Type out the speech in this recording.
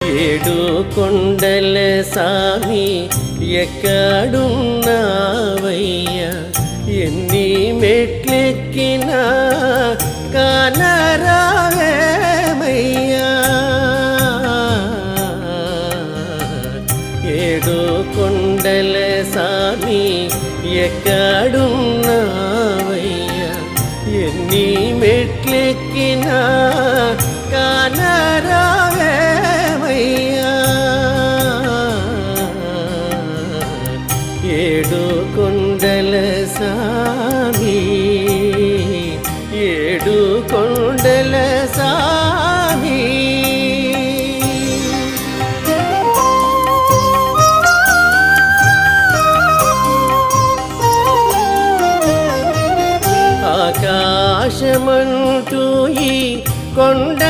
ఏడు కొండల సామి ఎక్కడున్నావయ్యా, ఎన్ని మెట్లెక్కినా కానరావేమయ్యా. ఏడు కొండల సామి ఎక్కడున్నావయ్యా, ఎన్ని మెట్లెక్కినా కానరావేమయ్యా. ఏడు కొండల సామి, ఏడు కొండల సామి. ఆకాశమంటూ ఈ కొండ